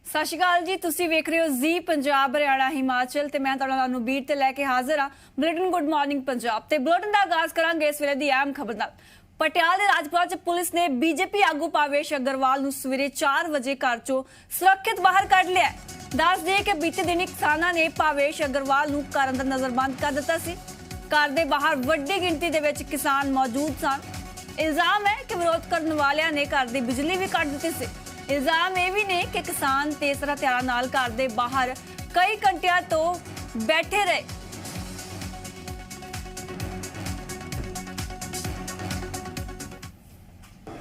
ਸਤਿ ਸ਼੍ਰੀ ਅਕਾਲ ਜੀ, ਤੁਸੀਂ ਵੇਖ ਰਹੇ ਹੋ ਜੀ ਪੰਜਾਬ ਹਰਿਆਣਾ ਹਿਮਾਚਲ ਤੇ ਮੈਂ ਤੁਹਾਡਾ ਨਾਲ ਬੀਟ ਤੇ ਲੈ ਕੇ ਹਾਜ਼ਰ ਹਾਂ ਬੁਲੇਟਿਨ ਗੁੱਡ ਮਾਰਨਿੰਗ ਪੰਜਾਬ ਤੇ ਬੁਲੇਟਿਨ ਦਾ ਆਗਾਜ਼ ਕਰਾਂਗੇ ਇਸ ਵੇਲੇ ਦੀ ਅਹਿਮ ਖਬਰ ਨਾਲ। ਪਟਿਆਲਾ ਦੇ ਰਾਜਪੁਰਾ ਚ ਪੁਲਿਸ ਨੇ ਬੀਜੇਪੀ ਆਗੂ ਭਾਵੇਸ਼ ਅਗਰਵਾਲ ਨੂੰ ਸਵੇਰੇ 4 ਵਜੇ ਘਰ ਚੋਂ ਸੁਰੱਖਿਅਤ ਬਾਹਰ ਕੱਢ ਲਿਆ। ਦੱਸ ਦਈਏ ਕਿ ਬੀਤੇ ਦਿਨੀ ਕਿਸਾਨਾਂ ਨੇ ਭਾਵੇਸ਼ ਅਗਰਵਾਲ ਨੂੰ ਘਰ ਅੰਦਰ ਨਜ਼ਰਬੰਦ ਕਰ ਦਿੱਤਾ ਸੀ। ਘਰ ਦੇ ਬਾਹਰ ਵੱਡੀ ਗਿਣਤੀ ਦੇ ਵਿੱਚ ਕਿਸਾਨ ਮੌਜੂਦ ਸਨ। ਇਲਜ਼ਾਮ ਹੈ ਕਿ ਵਿਰੋਧ ਕਰਨ ਵਾਲਿਆਂ ਨੇ ਘਰ ਦੀ ਬਿਜਲੀ ਵੀ ਕੱਟ ਦਿੱਤੀ ਸੀ। ਇਲਜ਼ਾਮ ਇਹ ਵੀ ਨੇ ਕਿ ਕਿਸਾਨ ਤੇਜ਼ ਹਥਿਆਰਾਂ ਨਾਲ ਘਰ ਦੇ ਬਾਹਰ ਕਈ ਘੰਟਿਆਂ ਤੋਂ ਬੈਠੇ ਰਹੇ।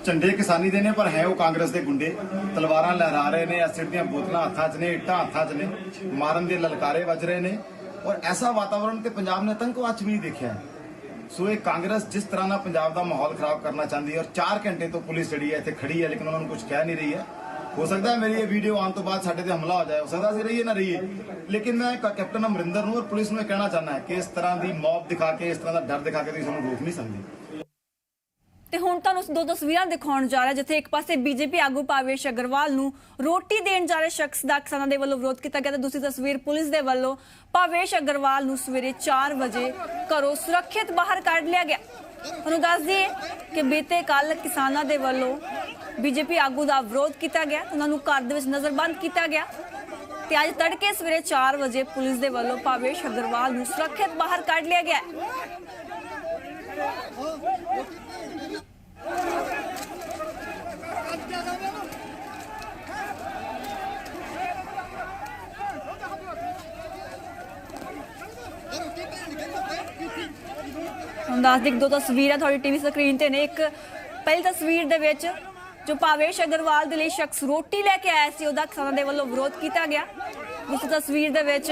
ਝੰਡੇ ਕਿਸਾਨੀ ਦੇ ਨੇ ਪਰ ਹੈ ਉਹ ਕਾਂਗਰਸ ਦੇ ਗੁੰਡੇ। ਤਲਵਾਰਾਂ ਲਹਿਰਾ ਰਹੇ ਨੇ, ਐਸਿਡ ਦੀਆਂ ਬੋਤਲਾਂ ਹੱਥਾਂ 'ਚ ਨੇ, ਇੱਟਾਂ ਹੱਥਾਂ 'ਚ ਨੇ, ਮਾਰਨ ਦੇ ਲਲਕਾਰੇ ਵੱਜ ਰਹੇ ਨੇ। ਔਰ ਐਸਾ ਵਾਤਾਵਰਣ ਤੇ ਪੰਜਾਬ ਨੇ ਆਤੰਕਵਾਦ 'ਚ ਵੀ ਨਹੀਂ ਦੇਖਿਆ। ਸੋ ਇਹ ਕਾਂਗਰਸ ਜਿਸ ਤਰ੍ਹਾਂ ਨਾਲ ਪੰਜਾਬ ਦਾ ਮਾਹੌਲ ਖਰਾਬ ਕਰਨਾ ਚਾਹੁੰਦੀ ਹੈ ਔਰ 4 ਘੰਟੇ ਤੋਂ ਪੁਲਿਸ ਜਿਹੜੀ ਹੈ ਇੱਥੇ ਖੜੀ ਹੈ ਲੇਕਿਨ ਉਹਨਾਂ ਨੂੰ ਕੁਝ ਕਹਿ ਨਹੀਂ ਰਹੀ ਹੈ। ਹੋ ਸਕਦਾ ਹੈ ਮੇਰੀ ਇਹ ਵੀਡੀਓ ਆਉਣ ਤੋਂ ਬਾਅਦ ਸਾਡੇ ਤੇ ਹਮਲਾ ਹੋ ਜਾਏ, ਹੋ ਸਕਦਾ ਅਸੀਂ ਰਹੀਏ ਨਾ ਰਹੀਏ, ਲੇਕਿਨ ਮੈਂ ਕੈਪਟਨ ਅਮਰਿੰਦਰ ਨੂੰ ਔਰ ਪੁਲਿਸ ਨੂੰ ਇਹ ਕਹਿਣਾ ਚਾਹੁੰਦਾ ਹੈ ਕਿ ਇਸ ਤਰ੍ਹਾਂ ਦੀ ਮੌਬ ਦਿਖਾ ਕੇ, ਇਸ ਤਰ੍ਹਾਂ ਦਾ ਡਰ ਦਿਖਾ ਕੇ ਤੁਸੀਂ ਸਾਨੂੰ ਰੋਕ ਨਹੀਂ ਸਕਦੇ। ਤੇ ਹੁਣ ਤੁਹਾਨੂੰ ਦੋ ਤਸਵੀਰਾਂ ਦਿਖਾਉਣ ਜਾ ਰਿਹਾ ਜਿੱਥੇ ਇੱਕ ਪਾਸੇ ਬੀਜੇਪੀ ਆਗੂ ਭਾਵੇਸ਼ ਅਗਰਵਾਲ ਨੂੰ ਰੋਟੀ ਦੇਣ ਜਾ ਰਹੇ ਸ਼ਖਸ ਦਾ ਕਿਸਾਨਾਂ ਦੇ ਵੱਲੋਂ ਵਿਰੋਧ ਕੀਤਾ ਗਿਆ ਤੇ ਦੂਸਰੀ ਤਸਵੀਰ ਪੁਲਿਸ ਦੇ ਵੱਲੋਂ ਭਾਵੇਸ਼ ਅਗਰਵਾਲ ਨੂੰ ਸਵੇਰੇ 4 ਵਜੇ ਘਰੋਂ ਸੁਰੱਖਿਅਤ ਬਾਹਰ ਕੱਢ ਲਿਆ ਗਿਆ। ਤੁਹਾਨੂੰ ਦੱਸ ਦਈਏ ਕਿ ਬੀਤੇ ਕੱਲ ਕਿਸਾਨਾਂ ਦੇ ਵੱਲੋਂ ਬੀਜੇਪੀ ਆਗੂ ਦਾ ਵਿਰੋਧ ਕੀਤਾ ਗਿਆ, ਉਹਨਾਂ ਨੂੰ ਘਰ ਦੇ ਵਿੱਚ ਨਜ਼ਰਬੰਦ ਕੀਤਾ ਗਿਆ ਤੇ ਅੱਜ ਤੜਕੇ ਸਵੇਰੇ 4 ਵਜੇ ਪੁਲਿਸ ਦੇ ਵੱਲੋਂ ਭਾਵੇਸ਼ ਅਗਰਵਾਲ ਨੂੰ ਸੁਰੱਖਿਅਤ ਬਾਹਰ ਕੱਢ ਲਿਆ ਗਿਆ। ਦੱਸ ਦੇ ਦੋ ਤਸਵੀਰਾਂ ਤੁਹਾਡੀ ਟੀਵੀ ਸਕਰੀਨ ਤੇ ਨੇ। ਇੱਕ ਪਹਿਲੀ ਤਸਵੀਰ ਦੇ ਵਿੱਚ ਜੋ ਭਾਵੇਸ਼ ਅਗਰਵਾਲ ਦੇ ਲਈ ਸ਼ਖਸ ਰੋਟੀ ਲੈ ਕੇ ਆਇਆ ਸੀ ਉਹਦਾ ਕਿਸਾਨਾਂ ਦੇ ਵੱਲੋਂ ਵਿਰੋਧ ਕੀਤਾ ਗਿਆ। ਦੂਸਰੀ ਤਸਵੀਰ ਦੇ ਵਿੱਚ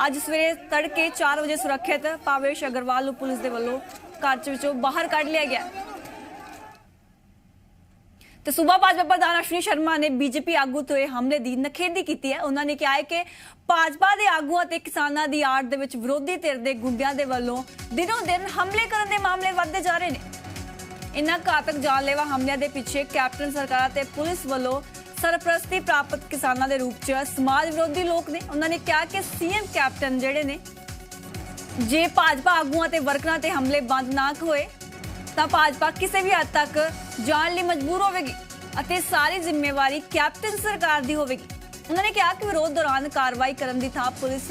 ਅੱਜ ਸਵੇਰੇ ਤੜਕੇ 4 ਵਜੇ ਸੁਰੱਖਿਅਤ ਭਾਵੇਸ਼ ਅਗਰਵਾਲ ਨੂੰ ਪੁਲਿਸ ਦੇ ਵੱਲੋਂ ਘਰ ਵਿੱਚੋਂ ਬਾਹਰ ਕੱਢ ਲਿਆ ਗਿਆ। ਤੇ ਸੂਬਾ ਭਾਜਪਾ ਪ੍ਰਧਾਨ ਅਸ਼ਵਨੀ ਸ਼ਰਮਾ ਨੇ ਬੀਜੇਪੀ ਆਗੂ ਤੇ ਹਮਲੇ ਦੀ ਨਖੇਦੀ ਕੀਤੀ ਹੈ। ਉਹਨਾਂ ਨੇ ਕਿਹਾ ਹੈ ਕਿ ਭਾਜਪਾ ਦੇ ਆਗੂਆਂ ਤੇ ਕਿਸਾਨਾਂ ਦੀ ਆੜ ਦੇ ਵਿੱਚ ਵਿਰੋਧੀ ਧਿਰ ਦੇ ਗੁੰਡਿਆਂ ਦੇ ਵੱਲੋਂ ਦਿਨੋਂ ਦਿਨ ਹਮਲੇ ਕਰਨ ਦੇ ਮਾਮਲੇ ਵੱਧਦੇ ਜਾ ਰਹੇ ਨੇ। ਇਨ੍ਹਾਂ ਘਾਤਕ ਜਾਨਲੇਵਾ ਹਮਲਿਆਂ ਦੇ ਪਿੱਛੇ ਕੈਪਟਨ ਸਰਕਾਰ ਤੇ ਪੁਲਿਸ ਵੱਲੋਂ ਸਰਪ੍ਰਸਤੀ ਪ੍ਰਾਪਤ ਕਿਸਾਨਾਂ ਦੇ ਰੂਪ 'ਚ ਸਮਾਜ ਵਿਰੋਧੀ ਲੋਕ ਨੇ। ਉਹਨਾਂ ਨੇ ਕਿਹਾ ਕਿ ਸੀਐਮ ਕੈਪਟਨ ਜਿਹੜੇ ਨੇ ਜੇ ਭਾਜਪਾ ਆਗੂਆਂ ਤੇ ਵਰਕਰਾਂ ਤੇ ਹਮਲੇ ਬੰਦ ਨਾ ਹੋਏ ਤਾਂ ਭਾਜਪਾ ਕਿਸੇ ਵੀ ਹੱਦ ਤੱਕ ਜਾਣ ਲਈ ਮਜਬੂਰ ਹੋਵੇਗੀ ਅਤੇ ਸਾਰੀ ਜ਼ਿੰਮੇਵਾਰੀ ਕੈਪਟਨ ਸਰਕਾਰ ਦੀ ਹੋਵੇਗੀ। ਉਹਨਾਂ ਨੇ ਕਿਹਾ ਕਿ ਵਿਰੋਧ ਦੌਰਾਨ ਕਾਰਵਾਈ ਕਰਨ ਦੀ ਥਾਂ ਪੁਲਿਸ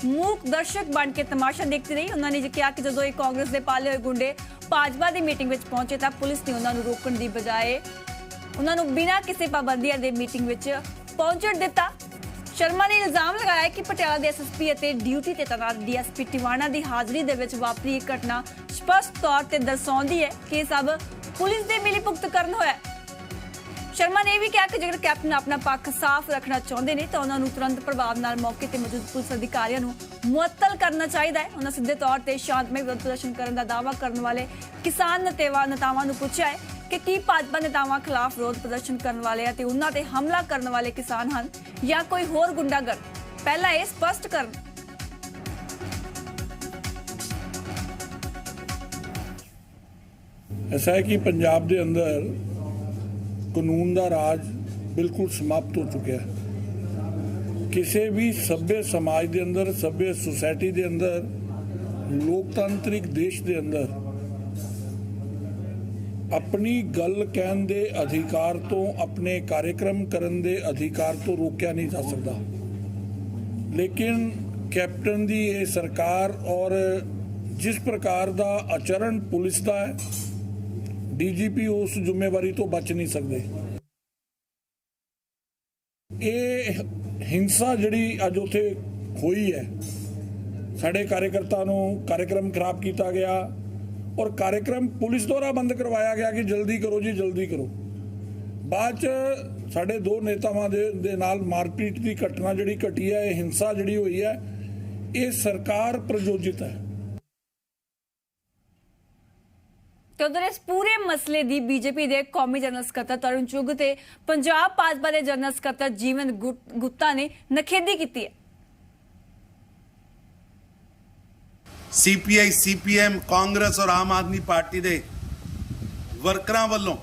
ਮੂਕ ਦਰਸ਼ਕ ਬਣ ਕੇ ਤਮਾਸ਼ਾ ਦੇਖਦੀ ਰਹੀ। ਉਹਨਾਂ ਨੇ ਕਿਹਾ ਕਿ ਜਦੋਂ ਇਹ ਕਾਂਗਰਸ ਦੇ ਪਾਲੇ ਹੋਏ ਗੁੰਡੇ ਭਾਜਪਾ ਦੀ ਮੀਟਿੰਗ ਵਿੱਚ ਪਹੁੰਚੇ ਤਾਂ ਪੁਲਿਸ ਨੇ ਉਹਨਾਂ ਨੂੰ ਰੋਕਣ ਦੀ ਬਜਾਏ ਉਹਨਾਂ ਨੂੰ ਬਿਨਾਂ ਕਿਸੇ ਪਾਬੰਦੀਆਂ ਦੇ ਮੀਟਿੰਗ ਵਿੱਚ ਪਹੁੰਚਣ ਦਿੱਤਾ। ਸ਼ਰਮਾ ਨੇ ਇਲਜ਼ਾਮ ਲਗਾਇਆ ਕਿ ਪਟਿਆਲਾ ਦੇ ਐਸਐਸਪੀ ਅਤੇ ਡਿਊਟੀ ਤੇ ਤੈਨਾਤ ਡੀਐਸਪੀ ਟਿਵਾਣਾ ਦੀ ਹਾਜ਼ਰੀ ਦੇ ਵਿੱਚ ਵਾਪਰੀ ਇਹ ਘਟਨਾ ਸਪਸ਼ਟ ਤੌਰ ਤੇ ਦਰਸਾਉਂਦੀ ਹੈ ਕਿ ਸਭ ਪੁਲਿਸ ਦੇ ਮਿਲੀਭੁਗਤ ਕਰਨ ਹੋਇਆ। ਸ਼ਰਮਾ ਨੇ ਇਹ ਵੀ ਕਿਹਾ ਕਿ ਜੇਕਰ ਕੈਪਟਨ ਆਪਣਾ ਪੱਖ ਸਾਫ਼ ਰੱਖਣਾ ਚਾਹੁੰਦੇ ਨੇ ਤਾਂ ਉਹਨਾਂ ਨੂੰ ਤੁਰੰਤ ਪ੍ਰਭਾਵ ਨਾਲ ਮੌਕੇ ਤੇ ਮੌਜੂਦ ਪੁਲਿਸ ਅਧਿਕਾਰੀਆਂ ਨੂੰ ਮੁਅੱਤਲ ਕਰਨਾ ਚਾਹੀਦਾ ਹੈ। ਉਹਨਾਂ ਸਿੱਧੇ ਤੌਰ ਤੇ ਸ਼ਾਂਤਮਈ ਵਿਰੋਧ ਪ੍ਰਦਰਸ਼ਨ ਕਰਨ ਦਾ ਦਾਅਵਾ ਕਰਨ ਵਾਲੇ ਕਿਸਾਨ ਨੇਤਾਵਾਂ ਨੂੰ ਪੁੱਛਿਆ ਹੈ ਕਿ ਕੀ ਭਾਜਪਾ ਨੇਤਾਵਾਂ ਖਿਲਾਫ ਵਿਰੋਧ ਪ੍ਰਦਰਸ਼ਨ ਕਰਨ ਵਾਲੇ ਅਤੇ ਉਹਨਾਂ ਤੇ ਹਮਲਾ ਕਰਨ ਵਾਲੇ ਕਿਸਾਨ ਹਨ ਜਾਂ ਕੋਈ ਹੋਰ ਗੁੰਡਾਗਰਦ, ਪਹਿਲਾਂ ਇਹ ਸਪਸ਼ਟ ਕਰਨ। ऐसा है कि पंजाब के अंदर कानून का राज बिल्कुल समाप्त हो चुका है। किसी भी सभ्य समाज के अंदर, सभ्य सोसाइटी के अंदर, लोकतांत्रिक देश के अंदर अपनी गल कहन दे अधिकार तो, अपने कार्यक्रम करन दे अधिकार तो रोकया नहीं जा सकता। लेकिन कैप्टन की ये सरकार और जिस प्रकार का आचरण पुलिस का है, डीजीपी उस जिम्मेवारी तो बच नहीं सकते। ये हिंसा जिहड़ी अज उत्थे होई है, साडे कार्यकर्ता नूं कार्यक्रम खराब किया गया और कार्यक्रम पुलिस द्वारा बंद करवाया गया कि जल्दी करो जी जल्दी करो। बाद च साडे 2 नेतावां दे नाल मारपीट की घटना जिहड़ी घटी है, हिंसा जिहड़ी हुई है, ये सरकार प्रयोजित है। ਤੇ ਉਧਰ ਇਸ ਪੂਰੇ ਮਸਲੇ ਦੀ ਬੀਜੇਪੀ ਦੇ ਕੌਮੀ ਜਨਰਲ ਸਕੱਤਰ ਤਰੁਣ ਚੁੱਗ ਤੇ ਪੰਜਾਬ ਭਾਜਪਾ ਦੇ ਜਨਰਲ ਸਕੱਤਰ ਜੀਵਨ ਗੁਪਤਾ ਨੇ ਨਖੇਦੀ ਕੀਤੀ ਹੈ। सीपीआई सीपीएम कांग्रेस और आम आदमी पार्टी ਦੇ ਵਰਕਰਾਂ ਵੱਲੋਂ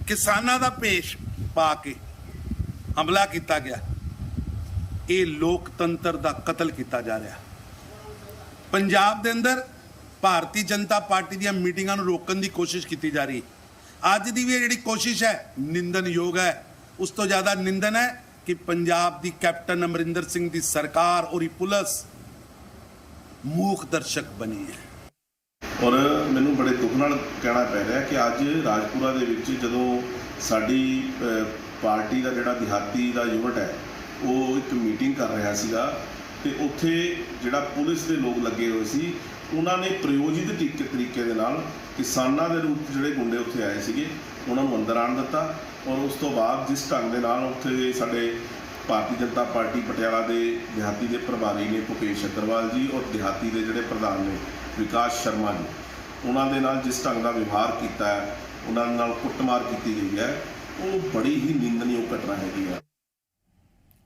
ਕਿਸਾਨਾਂ ਦਾ ਭੇਸ਼ ਪਾ ਕੇ ਹਮਲਾ ਕੀਤਾ ਗਿਆ, ਇਹ ਲੋਕਤੰਤਰ ਦਾ ਕਤਲ ਕੀਤਾ ਜਾ ਰਿਹਾ। ਪੰਜਾਬ ਦੇ ਅੰਦਰ ਭਾਰਤੀ ਜਨਤਾ ਪਾਰਟੀ ਦੀਆਂ ਮੀਟਿੰਗਾਂ ਨੂੰ ਰੋਕਣ ਦੀ ਕੋਸ਼ਿਸ਼ ਕੀਤੀ ਜਾ ਰਹੀ। ਅੱਜ ਦੀ ਵੀ ਜਿਹੜੀ ਕੋਸ਼ਿਸ਼ ਹੈ ਨਿੰਦਨਯੋਗ ਹੈ। ਉਸ ਤੋਂ ਜ਼ਿਆਦਾ ਨਿੰਦਨ ਹੈ ਕਿ ਪੰਜਾਬ ਦੀ ਕੈਪਟਨ ਅਮਰਿੰਦਰ ਸਿੰਘ ਦੀ ਸਰਕਾਰ ਔਰ ਪੁਲਿਸ ਮੂਕ ਦਰਸ਼ਕ ਬਣੀ ਹੈ। ਔਰ ਮੈਨੂੰ ਬੜੇ ਦੁੱਖ ਨਾਲ ਕਹਿਣਾ ਪੈ ਰਿਹਾ ਕਿ ਅੱਜ ਰਾਜਪੁਰਾ ਦੇ ਵਿੱਚ ਜਦੋਂ ਸਾਡੀ ਪਾਰਟੀ ਦਾ ਜਿਹੜਾ ਦਿਹਾਤੀ ਦਾ ਯੂਨਿਟ ਹੈ ਉਹ ਇੱਕ ਮੀਟਿੰਗ ਕਰ ਰਿਹਾ ਸੀਗਾ ਤੇ ਉੱਥੇ ਜਿਹੜਾ ਪੁਲਿਸ ਦੇ ਲੋਕ ਲੱਗੇ ਹੋਏ ਸੀ ਉਹਨਾਂ ਨੇ ਪ੍ਰਯੋਜਿਤ ਤਰੀਕੇ ਦੇ ਨਾਲ ਕਿਸਾਨਾਂ ਦੇ ਰੂਪ ਜਿਹੜੇ ਗੁੰਡੇ ਉੱਥੇ ਆਏ ਸੀਗੇ ਉਹਨਾਂ ਨੂੰ ਅੰਦਰ ਆਉਣ ਦਿੱਤਾ। ਔਰ ਉਸ ਤੋਂ ਬਾਅਦ ਜਿਸ ਢੰਗ ਦੇ ਨਾਲ ਉੱਥੇ ਸਾਡੇ ਭਾਰਤੀ ਜਨਤਾ ਪਾਰਟੀ ਪਟਿਆਲਾ ਦੇ ਦਿਹਾਤੀ ਦੇ ਪ੍ਰਭਾਰੀ ਨੇ ਭੁਪੇਸ਼ ਅਗਰਵਾਲ ਜੀ ਔਰ ਦਿਹਾਤੀ ਦੇ ਜਿਹੜੇ ਪ੍ਰਧਾਨ ਨੇ ਵਿਕਾਸ ਸ਼ਰਮਾ ਜੀ, ਉਹਨਾਂ ਦੇ ਨਾਲ ਜਿਸ ਢੰਗ ਦਾ ਵਿਵਹਾਰ ਕੀਤਾ ਹੈ, ਉਹਨਾਂ ਨਾਲ ਕੁੱਟਮਾਰ ਕੀਤੀ ਗਈ ਹੈ, ਉਹ ਬੜੀ ਹੀ ਨਿੰਦਣਯੋਗ ਘਟਨਾ ਹੈਗੀ ਹੈ।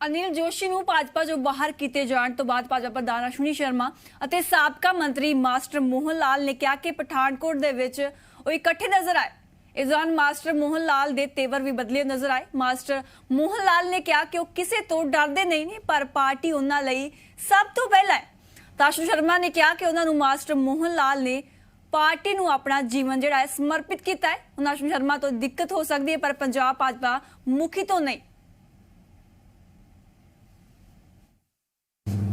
ਅਨਿਲ ਜੋਸ਼ੀ ਨੂੰ ਭਾਜਪਾ ਚੋਂ ਬਾਹਰ ਕੀਤੇ ਜਾਣ ਤੋਂ ਬਾਅਦ ਭਾਜਪਾ ਪ੍ਰਧਾਨ ਅਸ਼ਵਨੀ ਸ਼ਰਮਾ ਅਤੇ ਸਾਬਕਾ ਮੰਤਰੀ ਮਾਸਟਰ ਮੋਹਨ ਲਾਲ ਨੇ ਕਿਹਾ ਕਿ ਪਠਾਨਕੋਟ ਦੇ ਵਿੱਚ ਉਹ ਇਕੱਠੇ ਨਜ਼ਰ ਆਏ। ਇਸ ਦੌਰਾਨ ਮਾਸਟਰ ਮੋਹਨ ਲਾਲ ਦੇ ਤੇਵਰ ਵੀ ਬਦਲੇ ਨਜ਼ਰ ਆਏ। ਮਾਸਟਰ ਮੋਹਨ ਲਾਲ ਨੇ ਕਿਹਾ ਕਿ ਉਹ ਕਿਸੇ ਤੋਂ ਡਰਦੇ ਨਹੀਂ ਨੇ, ਪਰ ਪਾਰਟੀ ਉਹਨਾਂ ਲਈ ਸਭ ਤੋਂ ਪਹਿਲਾਂ ਹੈ। ਤਾਂ ਅਸ਼ਵਨੀ ਸ਼ਰਮਾ ਨੇ ਕਿਹਾ ਕਿ ਉਹਨਾਂ ਨੂੰ ਮਾਸਟਰ ਮੋਹਨ ਲਾਲ ਨੇ ਪਾਰਟੀ ਨੂੰ ਆਪਣਾ ਜੀਵਨ ਜਿਹੜਾ ਹੈ ਸਮਰਪਿਤ ਕੀਤਾ ਹੈ। ਉਹਨਾਂ ਅਸ਼ਵਨੀ ਸ਼ਰਮਾ ਤੋਂ ਦਿੱਕਤ ਹੋ ਸਕਦੀ ਹੈ ਪਰ ਪੰਜਾਬ ਭਾਜਪਾ ਮੁਖੀ ਤੋਂ ਨਹੀਂ।